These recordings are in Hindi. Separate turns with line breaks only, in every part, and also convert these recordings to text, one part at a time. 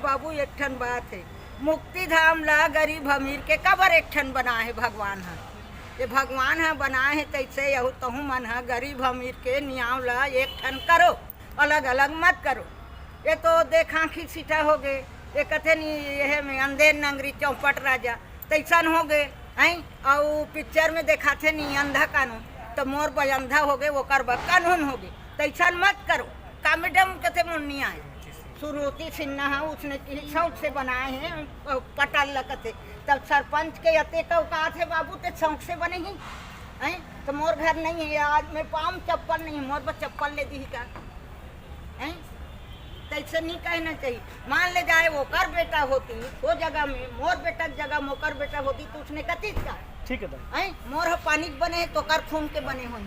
बाबू एक ठन बात है, मुक्ति धाम ला गरीब अमीर के कबर एक ठन बना है भगवान है। ये भगवान है बनाए है तैसे यहू तहू मन है गरीब अमीर के नियाव ला एक ठन करो, अलग अलग मत करो। ये तो देखा खी सीटा हो गए, ये कथे नहीं यह में अंधेर नंगरी चौपट राजा तैसन हो गए हैं। और पिक्चर में देखा थे नहीं अंधा कानून, तो मोर पर अंधा हो गए वो कर कानून हो गए, तैसन मत करो। कामेडम कथे मुन्नी आए सुरुति सिन्हा है उसने शौक से बनाए हैं पटल लगते, तब सरपंच के अते का औकात है बाबू ते शौक से बने ही हैं। तो मोर घर नहीं है आज मैं पाम चप्पल नहीं, मोर पर चप्पल ले दी का हैं, तैसे नहीं कहना चाहिए। मान ले जाए वो कर बेटा होती वो जगह में मोर बेटा की जगह मोकर बेटा होती तो उसने कथी का
ठीक है
मोर पानी बने तो कर खून के बने हुए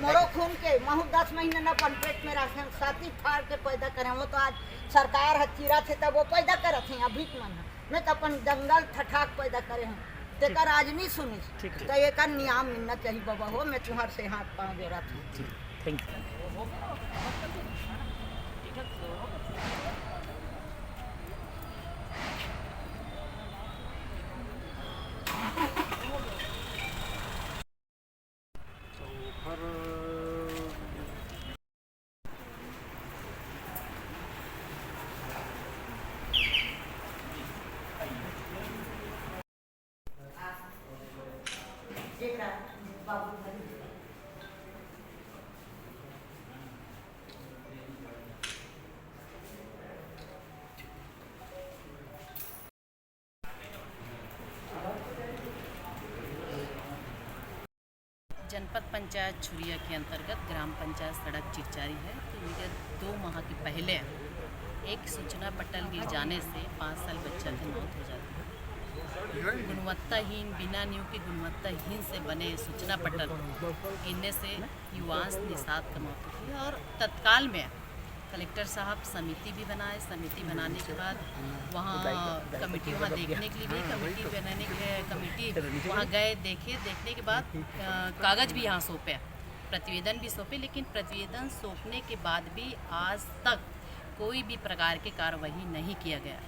मोरो खून के महू 10 महीने न अपन पेट में रखे साथी फाड़ के पैदा करें। वो तो आज सरकार हचीरा थे तब वो पैदा करत हैं अभी मन मैं तो अपन जंगल ठठाक पैदा करे हैं तेकर आज नहीं सुनी तो एक नियम मिलना चाहिए बाबा हो। मैं तुम्हार से हाथ पाँव जोड़ा था।
Thank you.
जनपद पंचायत छुरिया के अंतर्गत ग्राम पंचायत सड़क चिरचारी है। तो विगत 2 माह के पहले एक सूचना पटल गिर जाने से 5 साल बच्चा की मौत हो जाती है। गुणवत्ताहीन बिना नींव की गुणवत्ताहीन से बने सूचना पटल गिरने से युवांश निषाद का मौत होती है और तत्काल में कलेक्टर साहब समिति भी बनाए। समिति बनाने के बाद वहाँ कमेटी वहाँ देखने के लिए भी कमेटी बनाने के कमेटी वहाँ गए देखने के बाद कागज़ भी यहाँ सौंपे, प्रतिवेदन भी सौंपे, लेकिन प्रतिवेदन सौंपने के बाद भी आज तक कोई भी प्रकार की कार्रवाई नहीं किया गया।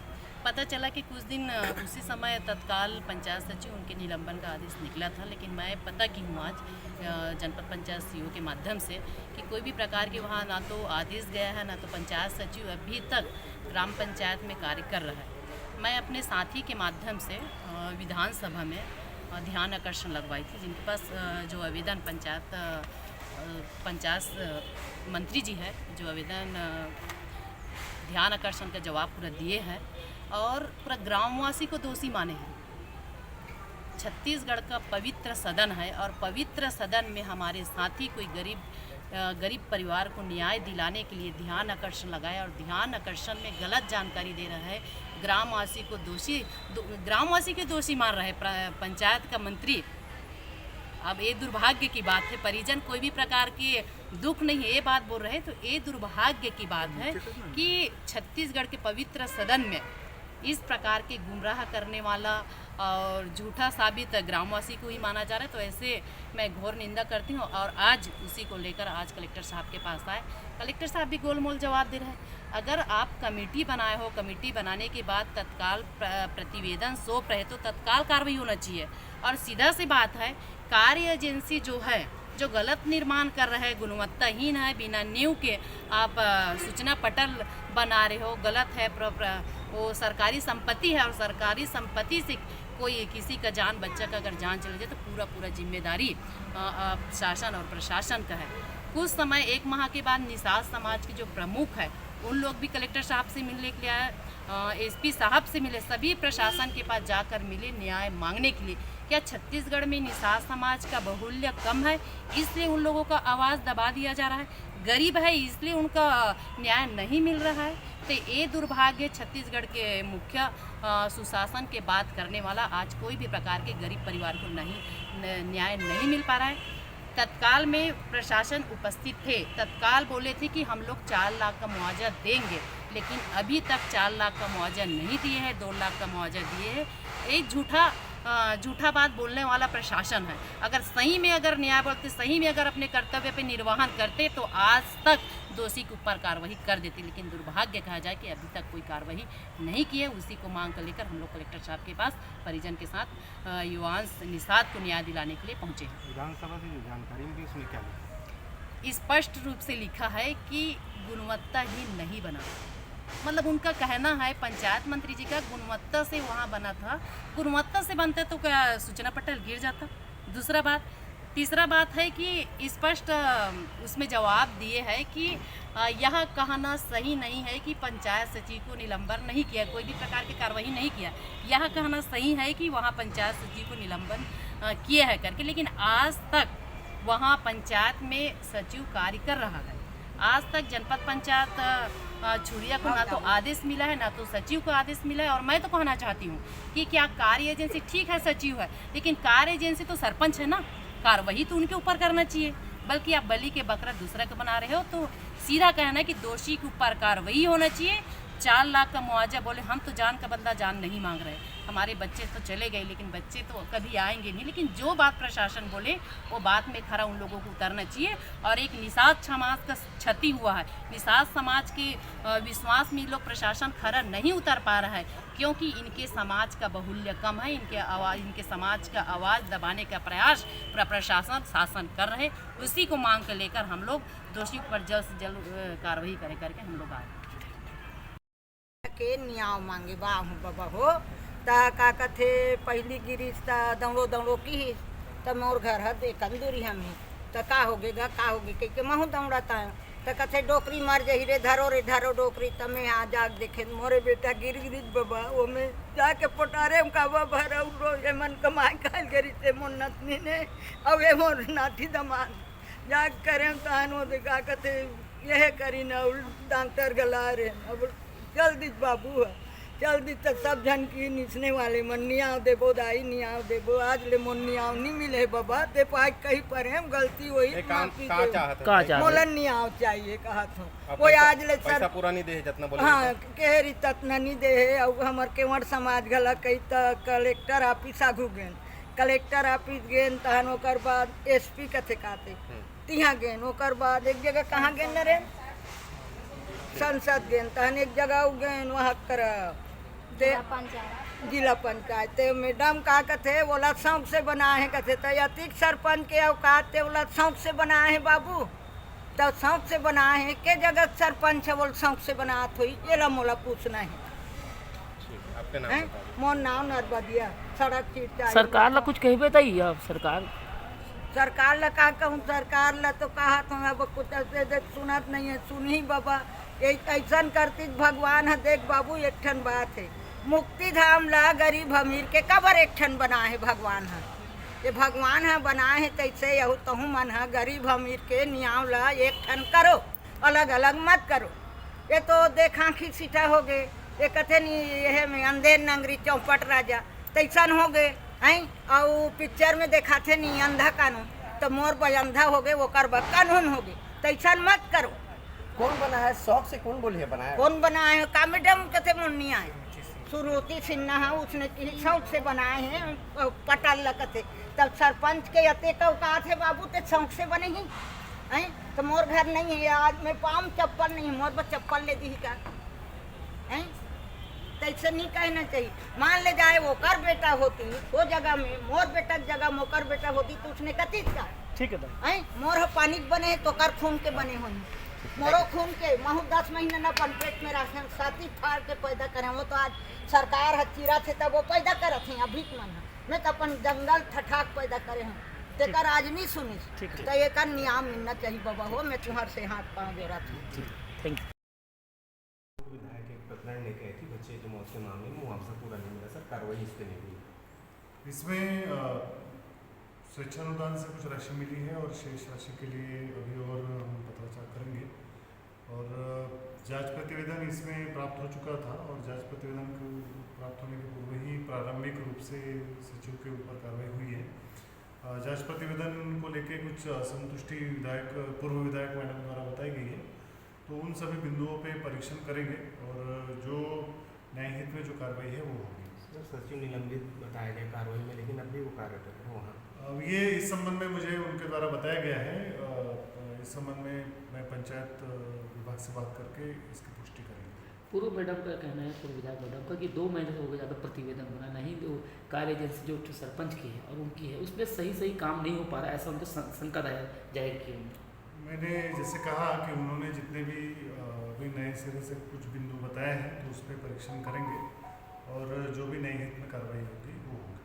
पता चला कि कुछ दिन उसी समय तत्काल पंचायत सचिव उनके निलंबन का आदेश निकला था, लेकिन मैं पता की हूँ आज जनपद पंचायत सीईओ के माध्यम से कि कोई भी प्रकार के वहाँ ना तो आदेश गया है ना तो पंचायत सचिव अभी तक ग्राम पंचायत में कार्य कर रहा है। मैं अपने साथी के माध्यम से विधानसभा में ध्यान आकर्षण लगवाई थी, जिनके पास जो आवेदन पंचायत मंत्री जी है जो आवेदन ध्यान आकर्षण का जवाब पूरा दिए हैं और पूरा ग्रामवासी को दोषी माने हैं। छत्तीसगढ़ का पवित्र सदन है और पवित्र सदन में हमारे साथी कोई गरीब परिवार को न्याय दिलाने के लिए ध्यान आकर्षण लगाया और ध्यान आकर्षण में गलत जानकारी दे रहा है। ग्रामवासी के दोषी मान रहे पंचायत का मंत्री। अब ये दुर्भाग्य की बात है, परिजन कोई भी प्रकार की दुख नहीं है ये बात बोल रहे, तो ये दुर्भाग्य की बात है कि छत्तीसगढ़ के पवित्र सदन में इस प्रकार के गुमराह करने वाला और झूठा साबित ग्रामवासी को ही माना जा रहा है। तो ऐसे मैं घोर निंदा करती हूँ और आज उसी को लेकर आज कलेक्टर साहब के पास आए। कलेक्टर साहब भी गोलमोल जवाब दे रहे हैं। अगर आप कमेटी बनाए हो, कमेटी बनाने के बाद तत्काल प्रतिवेदन सौंप रहे तो तत्काल कार्रवाई होना चाहिए। और सीधा सी बात है, कार्य एजेंसी जो है जो गलत निर्माण कर रहे हैं, गुणवत्ताहीन है, बिना नींव के आप सूचना पटल बना रहे हो, गलत है। वो सरकारी संपत्ति है और सरकारी संपत्ति से कोई किसी का जान बच्चा का अगर जान चले जाए तो पूरा जिम्मेदारी शासन और प्रशासन का है। कुछ समय 1 माह के बाद निषाद समाज के जो प्रमुख है उन लोग भी कलेक्टर साहब से मिलने के लिए आए, एसपी साहब से मिले, सभी प्रशासन के पास जाकर मिले न्याय मांगने के लिए। क्या छत्तीसगढ़ में निषाद समाज का बाहुल्य कम है इसलिए उन लोगों का आवाज़ दबा दिया जा रहा है? गरीब है इसलिए उनका न्याय नहीं मिल रहा है? तो ये दुर्भाग्य छत्तीसगढ़ के मुख्य सुशासन के बात करने वाला आज कोई भी प्रकार के गरीब परिवार को न्याय नहीं मिल पा रहा है। तत्काल में प्रशासन उपस्थित थे, तत्काल बोले थे कि हम लोग 4 लाख का मुआवजा देंगे, लेकिन अभी तक 4 लाख का मुआवजा नहीं दिए हैं, 2 लाख का मुआवजा दिए हैं। एक झूठा झूठा बात बोलने वाला प्रशासन है। अगर सही में अगर न्याय बोलते, सही में अगर अपने कर्तव्य पे निर्वहन करते तो आज तक दोषी के ऊपर कार्रवाई कर देती, लेकिन दुर्भाग्य कहा जाए कि अभी तक कोई कार्रवाई नहीं की है। उसी को मांग कर लेकर हम लोग कलेक्टर साहब के पास परिजन के साथ युवांश निषाद को न्याय दिलाने के लिए पहुँचे हैं।
विधानसभा से जो जानकारी मिली उसमें क्या लिखा?
स्पष्ट रूप से लिखा है कि गुणवत्ताहीन नहीं बना। मतलब उनका कहना है, पंचायत मंत्री जी का, गुणवत्ता से वहाँ बना था। गुणवत्ता से बनते तो क्या सूचना पटल गिर जाता? दूसरा बात, तीसरा बात है कि स्पष्ट उसमें जवाब दिए है कि यह कहना सही नहीं है कि पंचायत सचिव को निलंबन नहीं किया, कोई भी प्रकार की कार्रवाई नहीं किया। यह कहना सही है कि वहाँ पंचायत सचिव को निलंबन किए है करके, लेकिन आज तक वहाँ पंचायत में सचिव कार्य कर रहा है। आज तक जनपद पंचायत छुरिया को ना तो आदेश मिला है, ना तो सचिव को आदेश मिला है। और मैं तो कहना चाहती हूँ कि क्या कार्य एजेंसी ठीक है, सचिव है, लेकिन कार्य एजेंसी तो सरपंच है ना, कार्रवाई तो उनके ऊपर करना चाहिए। बल्कि आप बलि के बकरा दूसरा को बना रहे हो। तो सीधा कहना है कि दोषी के ऊपर कार्रवाई होना चाहिए। 4 लाख का मुआवजा बोले, हम तो जान का बदला जान नहीं मांग रहे, हमारे बच्चे तो चले गए, लेकिन बच्चे तो कभी आएंगे नहीं। लेकिन जो बात प्रशासन बोले वो बात में खरा उन लोगों को उतरना चाहिए। और एक निषाद समाज का क्षति हुआ है, निषाद समाज के विश्वास में लोग प्रशासन खरा नहीं उतर पा रहा है, क्योंकि इनके समाज का बाहुल्य कम है। इनके समाज का आवाज़ दबाने का प्रयास प्रशासन शासन कर रहे। उसी को मांग कर लेकर हम लोग दोषी पर जल्द से जल्द कार्रवाई करे करके हम लोग आए
के न्याय मांगे बाहू बाबा हो। ता का कथे पहली गिरीश ता दौड़ो दौड़ो की त मोर घर है देखन दूरी हम ही त का होगेगा का होगे के महू दौड़ता है त कथे डोकरी मर जही रे धरो डोकरी तमें आ जाग देखे मोरे बेटा गिर गिरी बाबा वो में जाके पोटारे का बाबा रो ये मन कमाई खाल करी ते मोर नतनी ने अब ये मोर नाथी दमान जाग करे तान वो देखा कथे यह करी ना डॉक्टर गला रे अब जल्दी बाबू है जल्दी तक सब जन की निचने वाले मन नियाव देबो दाई नियाव देबो आज ले मन नियाव नहीं मिले बाबा ते पाई कहीं पर हम गलती हुई मोलन नियाव चाहिए कहा तो वो आज ले सर
पूरा नहीं दे जितना बोले
हाँ केहरी ततना नहीं दे और हमार केवड़ समाज गला कही त कलेक्टर ऑफिस आगू गेन कलेक्टर ऑफिस गेन तहन ओकर बाद एसपी कथे काते तिहा गेन ओकर बाद एक जगह कहाँ गेन रे संसद गेन तहन एक जगह गेन वहाँ कर जिला पंचायत ते मैडम का कथे बोला शौक से बना है कथे तो अतिक सरपंच के औकात ते बोला शौक से बना है बाबू तो शौक से बना है के जगह सरपंच है बोल शौक से बनात हुई ये ला मोला पूछना है।
आपके नाम
हैं मोर नाम नरबदिया सड़क चीट
सरकार ला कुछ कही बताइए आप
सरकार ला का कहूँ सरकार ला तो कहा तो अब कुछ सुनत नहीं है सुनी बाबा ऐसा करती भगवान है देख बाबू एक ठन बात है मुक्ति धाम ला गरीब अमीर के कबर एक ठन बना है भगवान है ये भगवान है बना है तैसे यहू तहू मन है गरीब अमीर के न्याय ला एक ठन करो अलग अलग मत करो। ये तो देखा कि सीटा हो गए ये कथे नहीं यह में अंधेर नंगरी चौपट राजा तैसन हो गए हैं और पिक्चर में देखा थे नहीं अंधा कानून तो मोर पर अंधा हो गए वो कर कानून हो गए तैसन मत करो।
कौन बना है शौक से कौन बोलिए बनाया
कौन बनाए है का मैडम कथे मुन्निया है सुरुति सिन्हा है उसने शौक से बनाए हैं पटल लगते तब सरपंच के अते का औकात है बाबू ते शौक से बने ही हैं तो मोर घर नहीं है आज मैं पाम चप्पल नहीं मोर पर चप्पल ले दी का हैं तो ऐसे नहीं कहना चाहिए। मान ले जाए वो कर बेटा होती वो जगह में मोर बेटा की जगह मोकर बेटा होती तो उसने कतीत का
ठीक
है मोर पानी बने तो कर खून के बने हुए मोरो खून के महू 10 महीने न अपन पेट में रखे साथी फाड़ के पैदा करें वो तो आज सरकार है चीरा थे तब वो पैदा करत हैं अभी मन नहीं तो अपन जंगल ठठाक पैदा करे हैं तेकर आज नहीं सुनी तो एक नियम मिलना चाहिए बाबा हो मैं तुम्हारे से हाथ पाँव जोड़ा थी।
Thank you.
विधायक एक प्रकरण लेके आई थी बच्चे की मौत के मामले में मुआवजा पूरा नहीं मिला सर कार्रवाई इस पे नहीं हुई।
इसमें स्वेच्छा अनुदान से कुछ राशि मिली है और शेष राशि के लिए अभी और हम पत्राचार करेंगे और जांच प्रतिवेदन इसमें प्राप्त हो चुका था और जांच प्रतिवेदन को प्राप्त होने के पूर्व ही प्रारंभिक रूप से सचिव के ऊपर कार्रवाई हुई है। जांच प्रतिवेदन को लेके कुछ असंतुष्टि पूर्व विधायक मैडम द्वारा बताई गई है तो उन सभी बिंदुओं पे परीक्षण करेंगे और जो न्यायहित में जो कार्रवाई है वो होगी।
सर सचिव निलंबित बताया गया कार्रवाई में, लेकिन अब भी वो कार्यरत है वहाँ।
अब ये इस संबंध में मुझे उनके द्वारा बताया गया है। इस संबंध में मैं पंचायत विभाग से बात करके इसकी पुष्टि करेंगे।
पूर्व मैडम का कहना है, पूर्व विधायक मैडम का, कि 2 महीने से हो गए ज़्यादा प्रतिवेदन बना नहीं, जो कार्य एजेंसी जो सरपंच की है और उनकी है उसमें सही काम नहीं हो पा रहा है, ऐसा उनको शंका जाहिर की उन्होंने।
मैंने जैसे कहा कि उन्होंने जितने भी अभी नए सिरे से कुछ बिंदु बताए हैं तो उस पर परीक्षण करेंगे और जो भी नई हित में कार्रवाई होगी वो होगी।